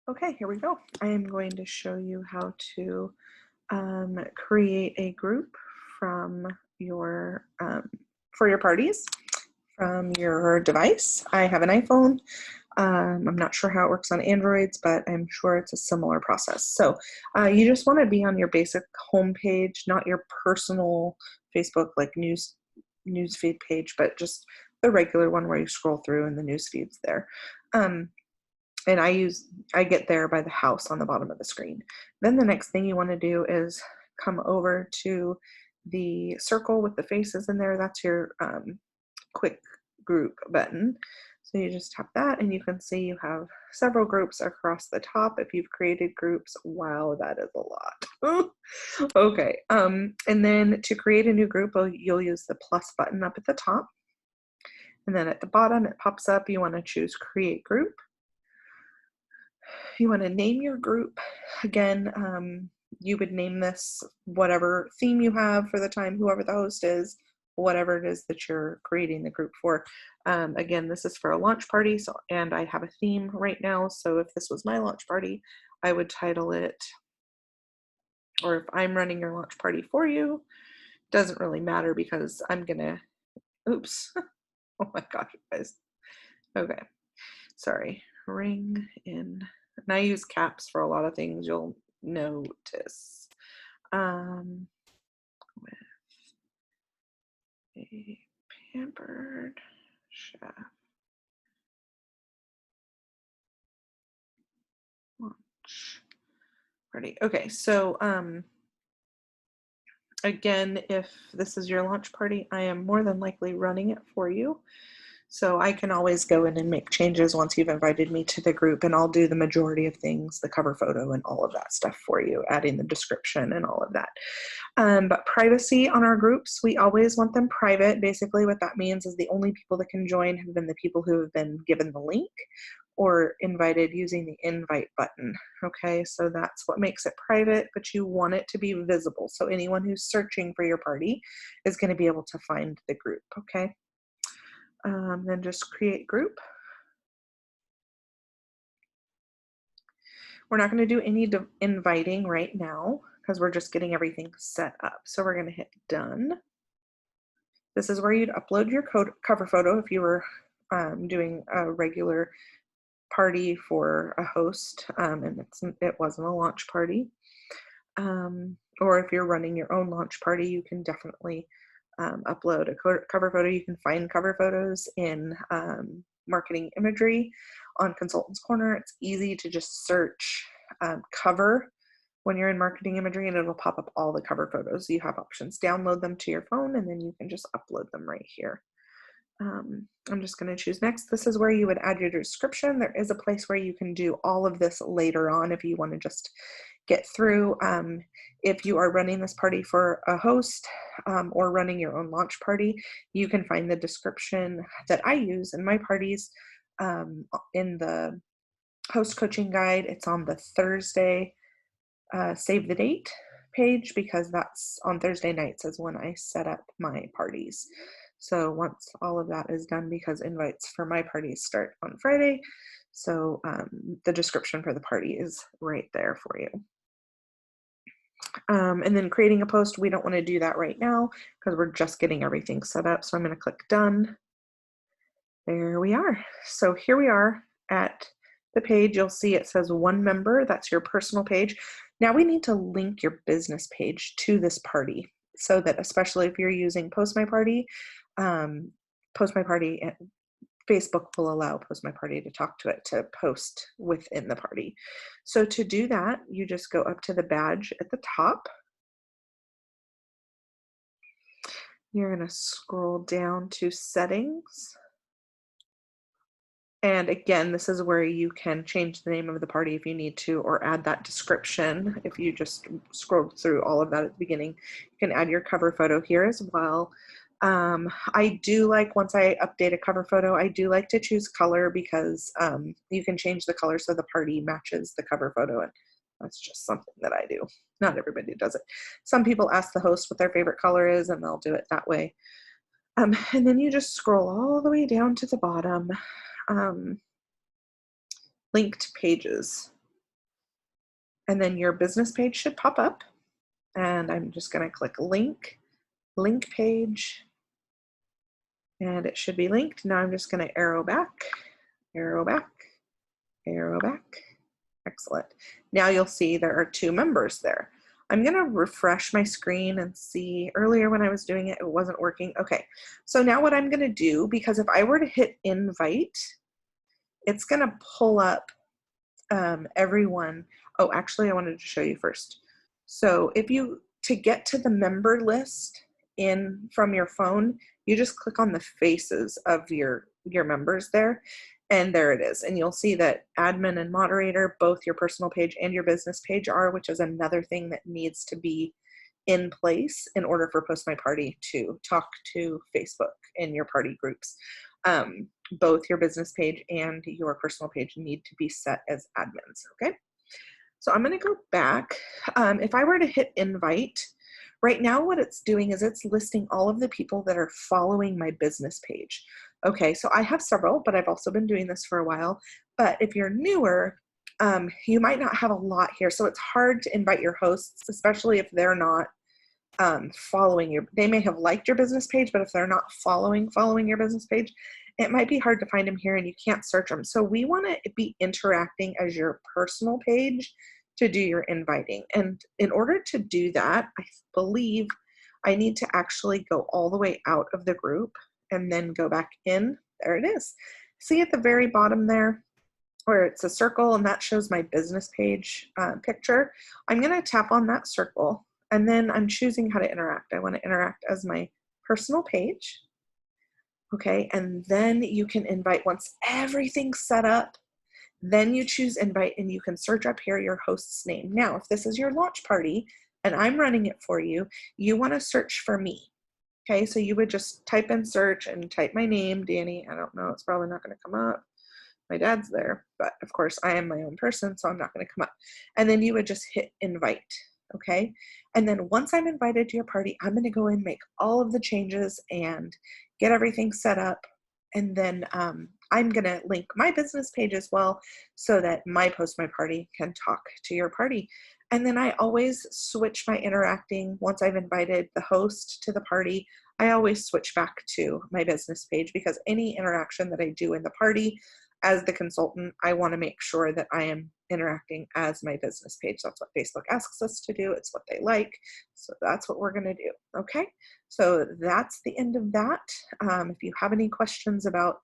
Okay, here we go. I am going to show you how to create a group from your for your parties from your device. I have an iPhone. I'm not sure how it works on Androids, but I'm sure it's a similar process. So you just want to be on your basic home page, not your personal Facebook like news feed page, but just the regular one where you scroll through and the news feeds there. Um, and I get there by the house on the bottom of the screen. Then the next thing you want to do is come over to the circle with the faces in there. That's your quick group button. So you just tap that and you can see you have several groups across the top. If you've created groups, wow, that is a lot. Okay, and then to create a new group, you'll use the plus button up at the top. And then at the bottom, it pops up. You want to choose create group. You want to name your group. Again, you would name this whatever theme you have for the time, whoever the host is, whatever it is that you're creating the group for. Again, this is for a launch party, and I have a theme right now. So if this was my launch party, I would title it, or if I'm running your launch party for you, doesn't really matter because I'm gonna, oops, oh my gosh, guys. Okay, sorry, ring in. And I use caps for a lot of things, you'll notice. With a pampered chef launch party. Okay, so again, if this is your launch party, I am more than likely running it for you. So I can always go in and make changes once you've invited me to the group, and I'll do the majority of things, the cover photo and all of that stuff for you, adding the description and all of that. But privacy on our groups, we always want them private. Basically what that means is the only people that can join have been the people who have been given the link or invited using the invite button. Okay, so that's what makes it private, but you want it to be visible. So anyone who's searching for your party is going to be able to find the group. Okay. Then just create group. We're not going to do any inviting right now because we're just getting everything set up. So we're going to hit done. This is where you'd upload your cover photo if you were doing a regular party for a host and it wasn't a launch party. Or if you're running your own launch party, you can definitely upload a cover photo. You can find cover photos in marketing imagery on Consultants Corner. It's easy to just search cover when you're in marketing imagery and it'll pop up all the cover photos. You have options. Download them to your phone and then you can just upload them right here. I'm just going to choose next. This is where you would add your description. There is a place where you can do all of this later on if you want to just get through. If you are running this party for a host or running your own launch party, you can find the description that I use in my parties in the host coaching guide. It's on the Thursday save the date page because that's on Thursday nights is when I set up my parties. So once all of that is done, because invites for my parties start on Friday, so the description for the party is right there for you. And then creating a post, we don't want to do that right now because we're just getting everything set up. So I'm going to click done. There we are. So here we are at the page. You'll see it says one member. That's your personal page. Now we need to link your business page to this party so that, especially if you're using Post My Party, Facebook will allow Post My Party to talk to it to post within the party. So to do that, you just go up to the badge at the top. You're going to scroll down to settings. And again, this is where you can change the name of the party if you need to, or add that description. If you just scroll through all of that at the beginning, you can add your cover photo here as well. I do like, once I update a cover photo, I do like to choose color because you can change the color so the party matches the cover photo. And that's just something that I do. Not everybody does it. Some people ask the host what their favorite color is and they'll do it that way. And then you just scroll all the way down to the bottom. Linked pages. And then your business page should pop up. And I'm just going to click link page, and it should be linked. Now I'm just going to arrow back, arrow back, arrow back. Excellent. Now you'll see there are 2 members there. I'm going to refresh my screen and see. Earlier when I was doing it, it wasn't working. Okay, so now what I'm going to do, because if I were to hit invite, it's going to pull up everyone. Oh, actually, I wanted to show you first. So if you, to get to the member list from your phone, you just click on the faces of your members there, and there it is. And you'll see that admin and moderator, both your personal page and your business page are, which is another thing that needs to be in place in order for Post My Party to talk to Facebook in your party groups. Both your business page and your personal page need to be set as admins, okay? So I'm gonna go back. If I were to hit invite, right now what it's doing is it's listing all of the people that are following my business page. Okay, so I have several, but I've also been doing this for a while. But if you're newer, you might not have a lot here. So it's hard to invite your hosts, especially if they're not following you. They may have liked your business page, but if they're not following your business page, it might be hard to find them here and you can't search them. So we want to be interacting as your personal page to do your inviting. And in order to do that, I believe I need to actually go all the way out of the group and then go back in. There it is. See at the very bottom there where it's a circle and that shows my business page picture. I'm going to tap on that circle and then I'm choosing how to interact. I want to interact as my personal page. Okay, and then you can invite once everything's set up. Then you choose invite and you can search up here your host's name. Now, if this is your launch party and I'm running it for you, you want to search for me. Okay, so you would just type in search and type my name, Danny. I don't know, it's probably not going to come up. My dad's there, but of course I am my own person, so I'm not going to come up. And then you would just hit invite. Okay, and then once I'm invited to your party, I'm going to go and make all of the changes and get everything set up. And then I'm going to link my business page as well so that my Post My Party can talk to your party. And then I always switch my interacting once I've invited the host to the party. I always switch back to my business page because any interaction that I do in the party as the consultant, I want to make sure that I am interacting as my business page. That's what Facebook asks us to do. It's what they like. So that's what we're going to do. Okay. So that's the end of that. If you have any questions about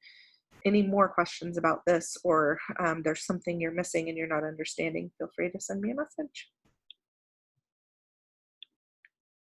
any more questions about this, or there's something you're missing and you're not understanding, feel free to send me a message.